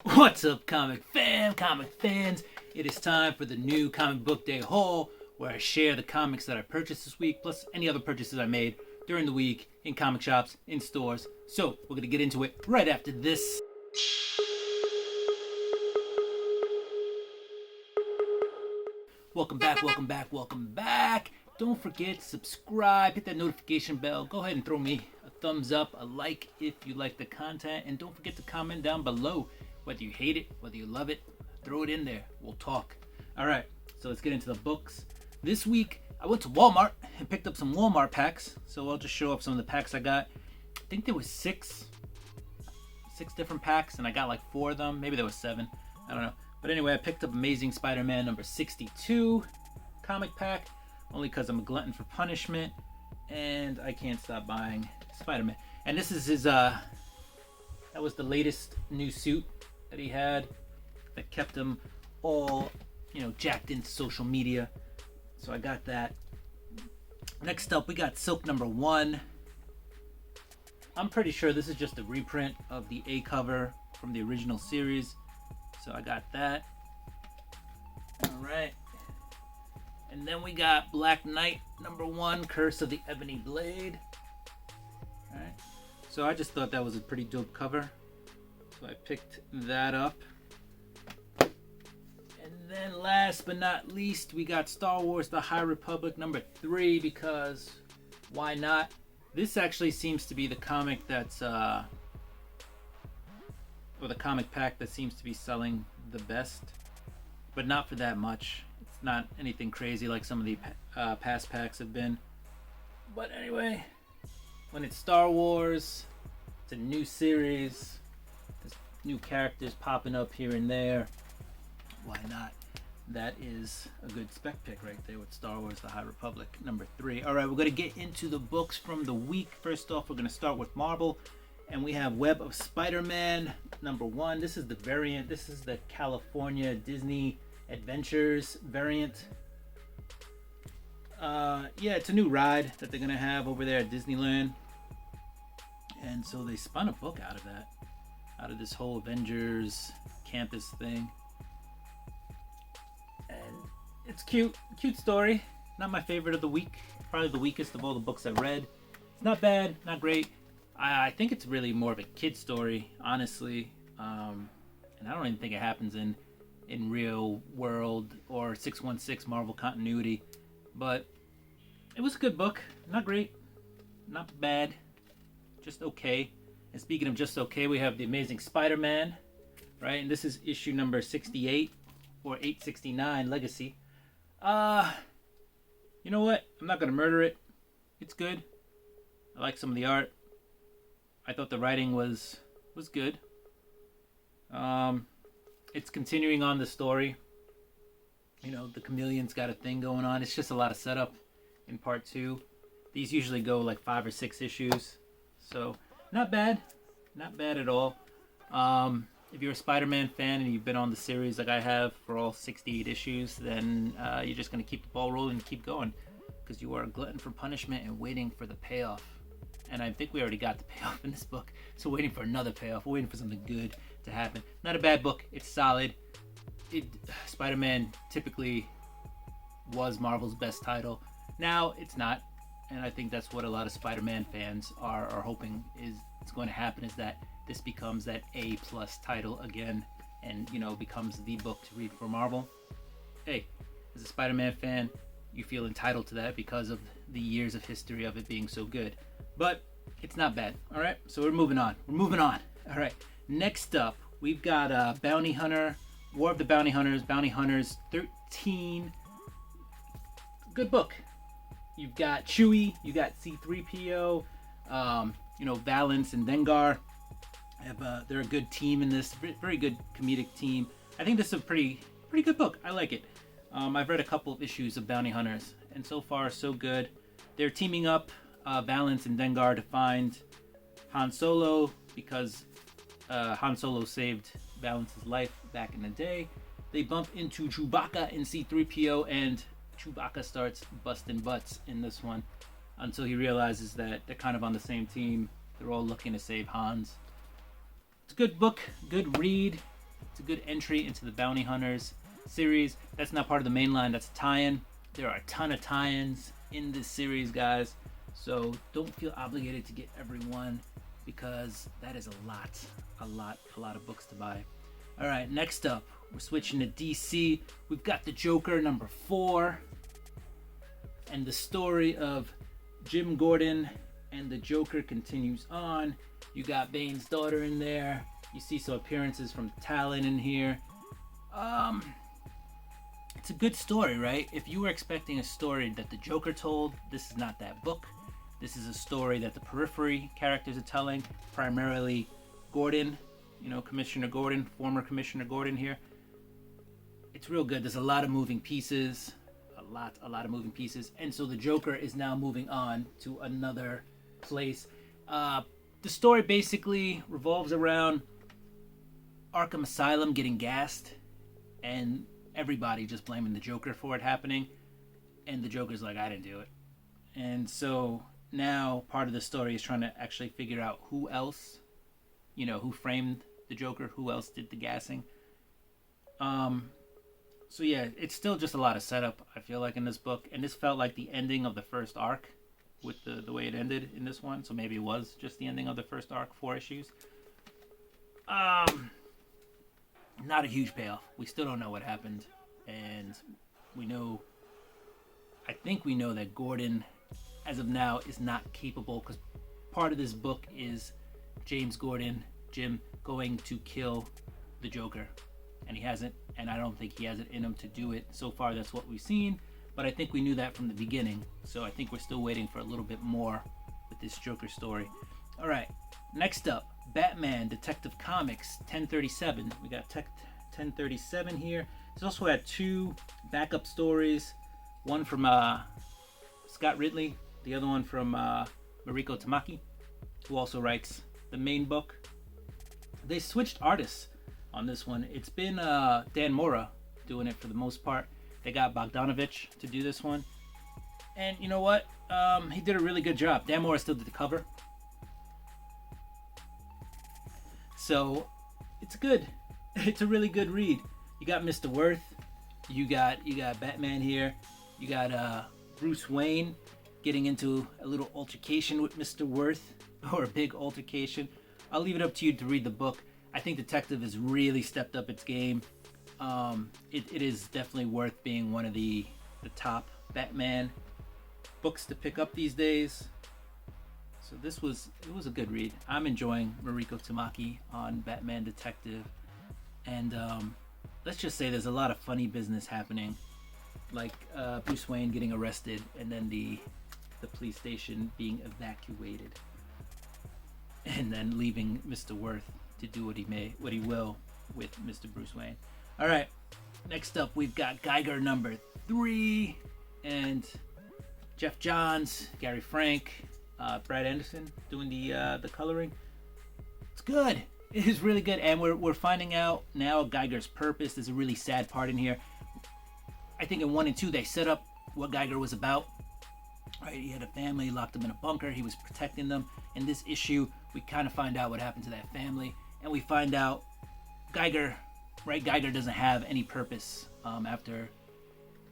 What's up, comic fans? It is time for the new comic book day haul, where I share the comics that I purchased this week, plus any other purchases I made during the week in comic shops, in stores. So we're gonna get into it right after this. Welcome back. Don't forget to subscribe, hit that notification bell. Go ahead and throw me a thumbs up, a like if you like the content, and don't forget to comment down below. Whether you hate it, whether you love it, throw it in there. We'll talk. All right, so let's get into the books. This week, I went to Walmart and picked up some Walmart packs. So I'll just show up some of the packs I got. I think there was six different packs, and I got like 4 of them. Maybe there was 7. I don't know. But anyway, I picked up Amazing Spider-Man number 62 comic pack, only because I'm a glutton for punishment, and I can't stop buying Spider-Man. And this is his, that was the latest new suit that he had that kept him all, jacked into social media. So I got that. Next up, we got Silk number 1. I'm pretty sure this is just a reprint of the A cover from the original series. So I got that. All right. And then we got Black Knight number 1, Curse of the Ebony Blade. All right. So I just thought that was a pretty dope cover. So I picked that up. And then last but not least, we got Star Wars The High Republic number 3, because why not? This actually seems to be the comic that's, or the comic pack that seems to be selling the best, but not for that much. It's not anything crazy like some of the past packs have been. But anyway, when it's Star Wars, it's a new series, there's new characters popping up here and there. Why not? That is a good spec pick right there with Star Wars The High Republic number 3. All right, we're going to get into the books from the week. First off, we're going to start with Marvel, and we have Web of Spider-Man number 1. This is the variant. This is the California Disney Adventures variant. Yeah, it's a new ride that they're going to have over there at Disneyland. And so they spun a book out of that, out of this whole Avengers campus thing. And it's cute story. Not my favorite of the week. Probably the weakest of all the books I've read. It's not bad, not great. I think it's really more of a kid story, honestly. And I don't even think it happens in real world or 616 Marvel continuity. But it was a good book. Not great, not bad, just okay. And speaking of just okay, we have The Amazing Spider-Man, right? And this is issue number 68 or 869 Legacy. You know what? I'm not gonna murder it. It's good. I like some of the art. I thought the writing was good. It's continuing on the story. The Chameleon's got a thing going on. It's just a lot of setup in part 2. These usually go like 5 or 6 issues. So, not bad. Not bad at all. If you're a Spider-Man fan and you've been on the series like I have for all 68 issues, then you're just going to keep the ball rolling and keep going, because you are a glutton for punishment and waiting for the payoff. And I think we already got the payoff in this book, so waiting for another payoff. We're waiting for something good to happen. Not a bad book. It's solid. Spider-Man typically was Marvel's best title. Now it's not, and I think that's what a lot of Spider-Man fans are hoping is going to happen, is that this becomes that A+ title again, and becomes the book to read for Marvel. Hey, as a Spider-Man fan, you feel entitled to that because of the years of history of it being so good. But it's not bad. All right, so we're moving on. All right, next up, we've got Bounty Hunter, War of the Bounty Hunters, Bounty Hunters 13. Good book. You've got Chewie, you got C-3PO, Valance and Dengar. They're a good team in this, very good comedic team. I think this is a pretty good book. I like it. I've read a couple of issues of Bounty Hunters, and so far so good. They're teaming up, Valance and Dengar, to find Han Solo, because Han Solo saved Valance's life back in the day. They bump into Chewbacca and C-3PO, and Chewbacca starts busting butts in this one until he realizes that they're kind of on the same team. They're all looking to save Hans. It's a good book, good read. It's a good entry into the Bounty Hunters series. That's not part of the main line. That's a tie-in. There are a ton of tie-ins in this series, guys. So don't feel obligated to get every one, because that is a lot of books to buy. All right, next up, we're switching to DC. We've got the Joker number 4, and the story of Jim Gordon and the Joker continues on. You got Bane's daughter in there. You see some appearances from Talon in here. It's a good story, right? If you were expecting a story that the Joker told, this is not that book. This is a story that the periphery characters are telling, primarily Gordon, you know, Commissioner Gordon, former Commissioner Gordon here. It's real good. There's a lot of moving pieces, a lot of moving pieces. And so the Joker is now moving on to another place. The story basically revolves around Arkham Asylum getting gassed and everybody just blaming the Joker for it happening. And the Joker's like, I didn't do it. And so now part of the story is trying to actually figure out who else, you know, who framed the Joker, who else did the gassing. So yeah, it's still just a lot of setup, I feel like, in this book. And this felt like the ending of the first arc with the way it ended in this one. So maybe it was just the ending of the first arc, 4 issues. Not a huge payoff. We still don't know what happened. And I think we know that Gordon, as of now, is not capable, because part of this book is Jim, going to kill the Joker. And he hasn't, and I don't think he has it in him to do it. So far, that's what we've seen. But I think we knew that from the beginning. So I think we're still waiting for a little bit more with this Joker story. All right, next up, Batman Detective Comics 1037. We got 1037 here. There's also had 2 backup stories. One from Scott Ridley, the other one from Mariko Tamaki, who also writes the main book. They switched artists on this one. It's been Dan Mora doing it for the most part. They got Bogdanovich to do this one. And you know what? He did a really good job. Dan Mora still did the cover. So it's good. It's a really good read. You got Mr. Worth. You got Batman here. You got Bruce Wayne getting into a little altercation with Mr. Worth, or a big altercation. I'll leave it up to you to read the book. I think Detective has really stepped up its game. It is definitely worth being one of the top Batman books to pick up these days. So it was a good read. I'm enjoying Mariko Tamaki on Batman Detective. And let's just say there's a lot of funny business happening, like Bruce Wayne getting arrested and then the police station being evacuated, and then leaving Mr. Worth to do what he will with Mr. Bruce Wayne. All right, next up we've got Geiger number 3, and Jeff Johns, Gary Frank, Brad Anderson doing the coloring. It's good. It is really good, and we're finding out now Geiger's purpose. There's a really sad part in here. I think in 1 and 2 they set up what Geiger was about. Right, he had a family, locked them in a bunker. He was protecting them. In this issue, we kind of find out what happened to that family, and we find out Geiger doesn't have any purpose. After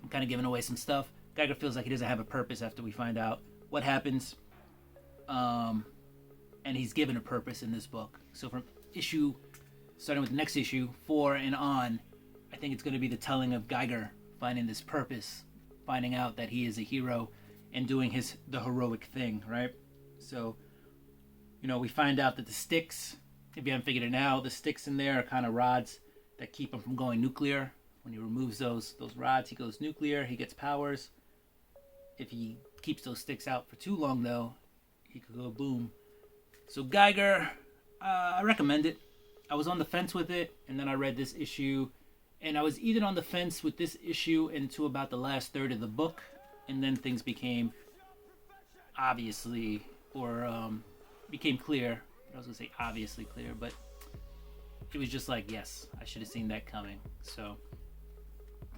I'm kind of giving away some stuff, Geiger feels like he doesn't have a purpose after we find out what happens. And he's given a purpose in this book. So from starting with the next issue 4 and on, I think it's going to be the telling of Geiger finding this purpose, finding out that he is a hero and doing the heroic thing, right? So, we find out that the sticks, if you haven't figured it out, the sticks in there are kind of rods that keep him from going nuclear. When he removes those rods, he goes nuclear, he gets powers. If he keeps those sticks out for too long, though, he could go boom. So Geiger, I recommend it. I was on the fence with it, and then I read this issue, and I was even on the fence with this issue into about the last third of the book, and then things became became clear. I was going to say obviously clear, but it was just like, yes, I should have seen that coming. So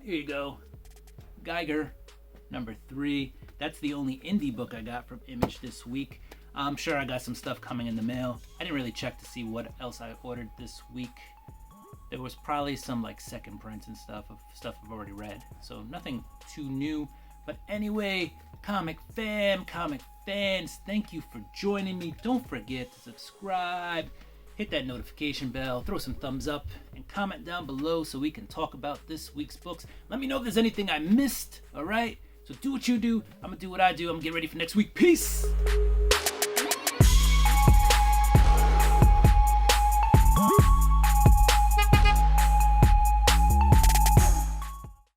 here you go. Geiger, number 3. That's the only indie book I got from Image this week. I'm sure I got some stuff coming in the mail. I didn't really check to see what else I ordered this week. there was probably some like second prints and stuff of stuff I've already read. So nothing too new. But anyway, comic fans, thank you for joining me. Don't forget to subscribe, hit that notification bell, throw some thumbs up, and comment down below so we can talk about this week's books. Let me know if there's anything I missed, alright? So do what you do, I'm gonna do what I do. I'm gonna get ready for next week. Peace!